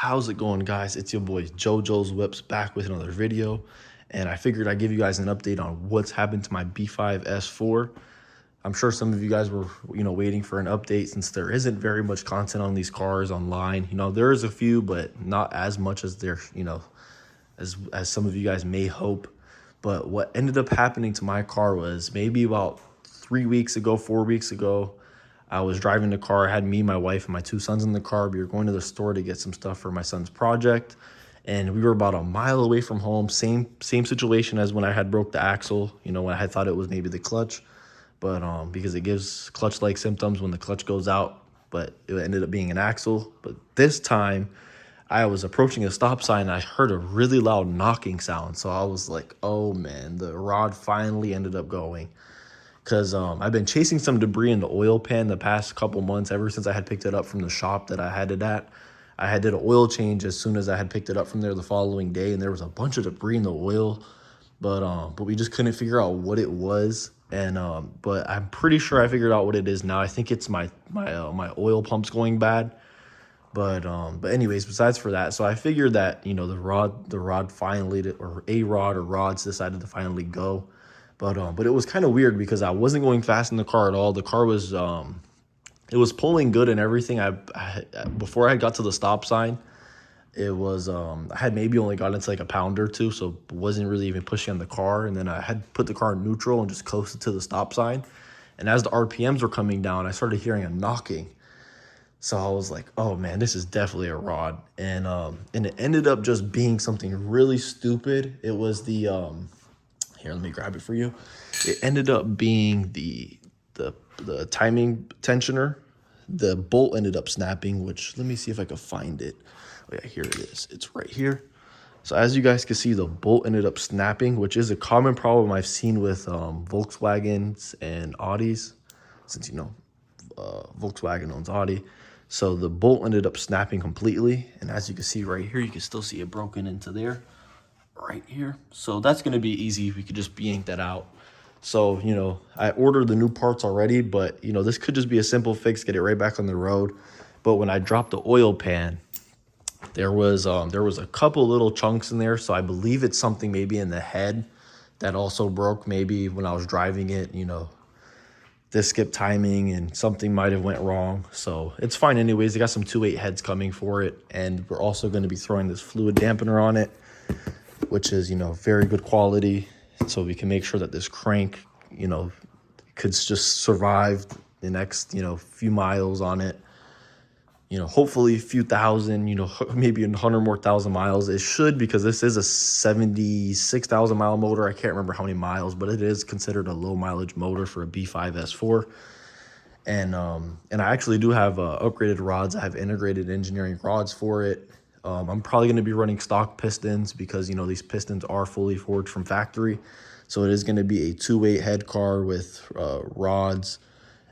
How's it going, guys? It's your boy JoJo's Whips back with another video, and I figured I'd give you guys an update on what's happened to my B5 S4. I'm sure some of you guys were waiting for an update since there isn't very much content on these cars online. There is a few, but not as much as there as some of you guys may hope. But what ended up happening to my car was maybe about 3 weeks ago, 4 weeks ago. I was driving the car. I had me, my wife, and my two sons in the car. We were going to the store to get some stuff for my son's project, and we were about a mile away from home. Same situation as when I had broke the axle. When I had thought it was maybe the clutch, but because it gives clutch-like symptoms when the clutch goes out, but it ended up being an axle. But this time, I was approaching a stop sign and I heard a really loud knocking sound. So I was like, oh man, the rod finally ended up going. Because I've been chasing some debris in the oil pan the past couple months, ever since I had picked it up from the shop that I had it at. I had did an oil change as soon as I had picked it up from there the following day, and there was a bunch of debris in the oil, but we just couldn't figure out what it was. And but I'm pretty sure I figured out what it is now. I think it's my oil pump's going bad. But anyways, besides for that, so I figured that the rod finally, or a rod or rods decided to finally go. But it was kind of weird because I wasn't going fast in the car at all. The car was it was pulling good and everything. Before I got to the stop sign, it was I had maybe only gotten to like a pound or two, so wasn't really even pushing on the car. And then I had put the car in neutral and just coasted to the stop sign. And as the RPMs were coming down, I started hearing a knocking. So I was like, oh man, this is definitely a rod. And it ended up just being something really stupid. It was the here, let me grab it for you. It ended up being the timing tensioner. The bolt ended up snapping, which, let me see if I can find it. Oh yeah, here it is. It's right here. So as you guys can see, the bolt ended up snapping, which is a common problem I've seen with Volkswagens and Audis, since Volkswagen owns Audi. So the bolt ended up snapping completely, and as you can see right here, you can still see it broken into there. Right here. So that's going to be easy. We could just yank that out. So, I ordered the new parts already, but, this could just be a simple fix, get it right back on the road. But when I dropped the oil pan, there was a couple little chunks in there. So I believe it's something maybe in the head that also broke. Maybe when I was driving it, this skip timing and something might have went wrong. So it's fine anyways. They got some 2.8 heads coming for it. And we're also going to be throwing this fluid dampener on it, which is, very good quality. So we can make sure that this crank, could just survive the next, few miles on it. Hopefully a few thousand, maybe 100 more thousand miles. It should, because this is a 76,000 mile motor. I can't remember how many miles, but it is considered a low mileage motor for a B5 S4. And I actually do have upgraded rods. I have integrated engineering rods for it. I'm probably going to be running stock pistons because, these pistons are fully forged from factory. So it is going to be a 2.8 head car with rods,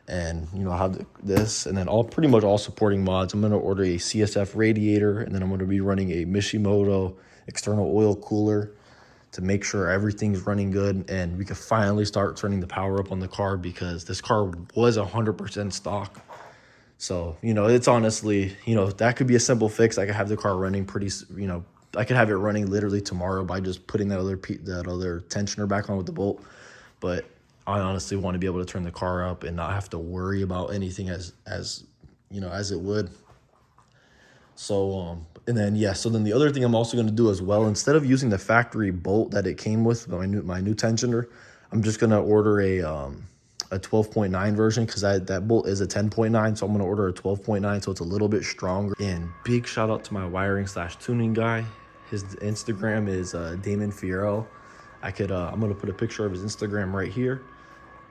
and, I have this, and then pretty much all supporting mods. I'm going to order a CSF radiator, and then I'm going to be running a Mishimoto external oil cooler to make sure everything's running good, and we can finally start turning the power up on the car, because this car was 100% stock. So, it's honestly, that could be a simple fix. I could have the car running I could have it running literally tomorrow by just putting that other tensioner back on with the bolt. But I honestly want to be able to turn the car up and not have to worry about anything as it would. So, and then, so then the other thing I'm also going to do as well, instead of using the factory bolt that it came with, my new tensioner, I'm just going to order a 12.9 version, because that bolt is a 10.9, so I'm going to order a 12.9, so it's a little bit stronger. And big shout out to my wiring / tuning guy. His Instagram is Damon Fierro. I'm going to put a picture of his Instagram right here,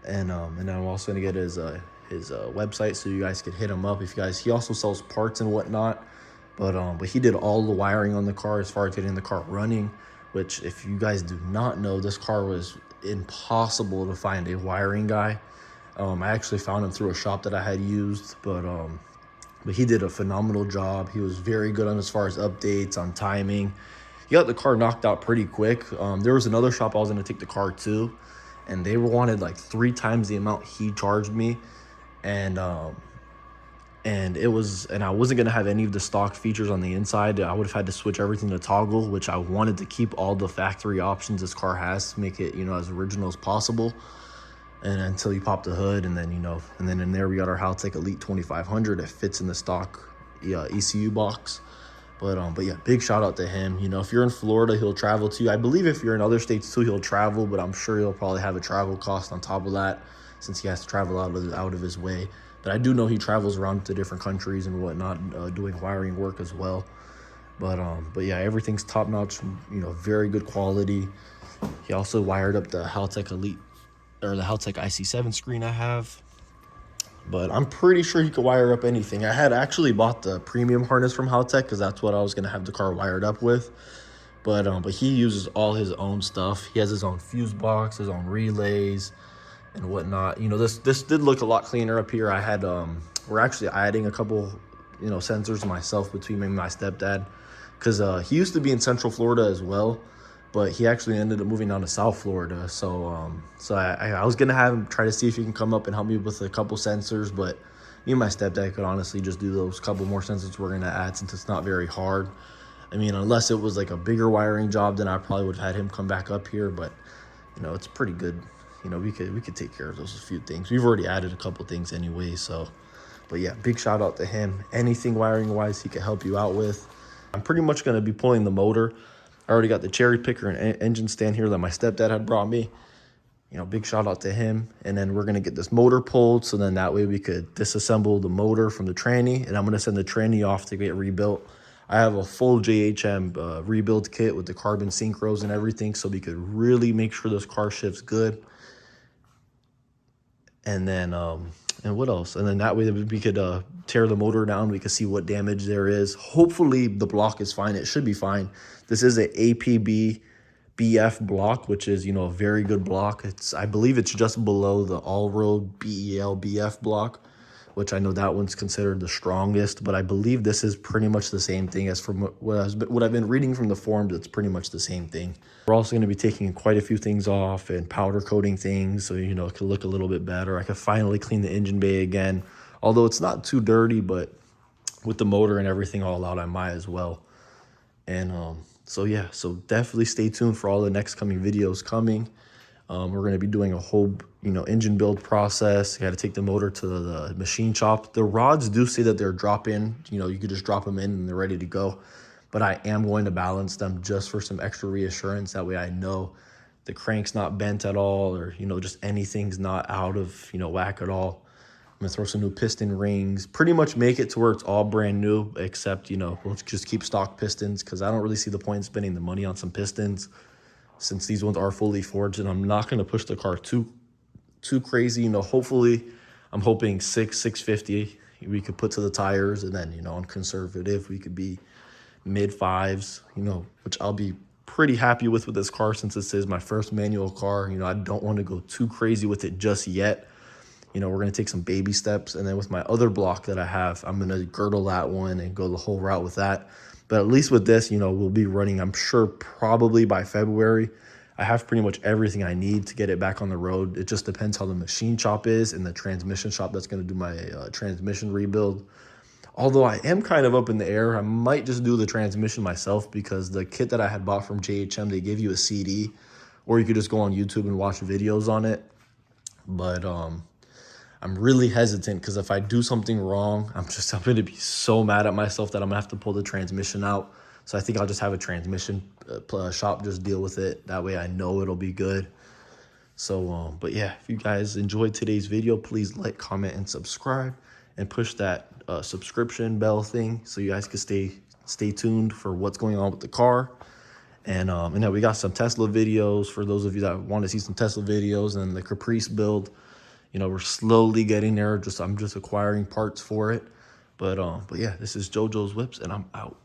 and then I'm also going to get his website, so you guys could hit him up if you guys. He also sells parts and whatnot, but he did all the wiring on the car as far as getting the car running, which, if you guys do not know, this car was impossible to find a wiring guy. I actually found him through a shop that I had used, but he did a phenomenal job. He was very good on as far as updates on timing. He got the car knocked out pretty quick. There was another shop I was going to take the car to, and they wanted like 3 times the amount he charged me, and and I wasn't gonna have any of the stock features on the inside. I would have had to switch everything to toggle, which I wanted to keep all the factory options this car has to make it, you know, as original as possible. And until you pop the hood, and then, you know, and then in there we got our Haltech Elite 2500 that fits in the stock ECU box. But yeah, big shout out to him. You know, if you're in Florida, he'll travel to you. I believe if you're in other states too, he'll travel, but I'm sure he'll probably have a travel cost on top of that, since he has to travel out of his way. But I do know he travels around to different countries and whatnot, doing wiring work as well. But yeah, everything's top notch. You know, very good quality. He also wired up the Haltech Elite, or the Haltech IC7 screen I have. But I'm pretty sure he could wire up anything. I had actually bought the premium harness from Haltech because that's what I was gonna have the car wired up with. But he uses all his own stuff. He has his own fuse box, his own relays, and whatnot. You know, this did look a lot cleaner up here. I had we're actually adding a couple, you know, sensors myself between me and my stepdad, because he used to be in Central Florida as well, but he actually ended up moving down to South Florida. So I was gonna have him try to see if he can come up and help me with a couple sensors, but me and my stepdad could honestly just do those couple more sensors we're gonna add, since it's not very hard. I mean, unless it was like a bigger wiring job, then I probably would have had him come back up here. But you know, it's pretty good. You know, we could take care of those few things. We've already added a couple things anyway. So, but yeah, big shout out to him. Anything wiring wise he could help you out with. I'm pretty much gonna be pulling the motor. I already got the cherry picker and engine stand here that my stepdad had brought me. You know, big shout out to him. And then we're gonna get this motor pulled, so then that way we could disassemble the motor from the tranny, and I'm gonna send the tranny off to get rebuilt. I have a full JHM rebuild kit with the carbon synchros and everything, so we could really make sure this car shifts good. And then, and what else? And then that way we could tear the motor down. We could see what damage there is. Hopefully the block is fine. It should be fine. This is a APB BF block, which is, you know, a very good block. I believe it's just below the all-road BEL BF block, which I know that one's considered the strongest, but I believe this is pretty much the same thing. As from what I've been reading from the forums, it's pretty much the same thing. We're also going to be taking quite a few things off and powder coating things, so, you know, it could look a little bit better. I could finally clean the engine bay again, although it's not too dirty, but with the motor and everything all out, I might as well. And so yeah, so definitely stay tuned for all the next coming videos coming. We're going to be doing a whole, you know, engine build process. You got to take the motor to the machine shop. The rods do say that they're drop-in. You know, you could just drop them in and they're ready to go. But I am going to balance them just for some extra reassurance. That way I know the crank's not bent at all, or, you know, just anything's not out of, you know, whack at all. I'm going to throw some new piston rings. Pretty much make it to where it's all brand new, except, you know, we'll just keep stock pistons, because I don't really see the point in spending the money on some pistons, since these ones are fully forged, and I'm not going to push the car too crazy. You know, hopefully, I'm hoping 650 we could put to the tires, and then, you know, on conservative, we could be mid fives, you know, which I'll be pretty happy with this car, since this is my first manual car. You know, I don't want to go too crazy with it just yet. You know, we're going to take some baby steps, and then with my other block that I have, I'm going to girdle that one and go the whole route with that. But at least with this, you know, we'll be running, I'm sure, probably by February. I have pretty much everything I need to get it back on the road. It just depends how the machine shop is and the transmission shop that's going to do my transmission rebuild. Although I am kind of up in the air. I might just do the transmission myself, because the kit that I had bought from JHM, they give you a CD, or you could just go on YouTube and watch videos on it. But I'm really hesitant, because if I do something wrong, I'm going to be so mad at myself that I'm going to have to pull the transmission out. So I think I'll just have a transmission shop just deal with it. That way I know it'll be good. So, but yeah, if you guys enjoyed today's video, please like, comment, and subscribe, and push that subscription bell thing so you guys can stay tuned for what's going on with the car. And then we got some Tesla videos for those of you that want to see some Tesla videos, and the Caprice build. You know, we're slowly getting there. I'm just acquiring parts for it. But yeah, this is JoJo's Whips, and I'm out.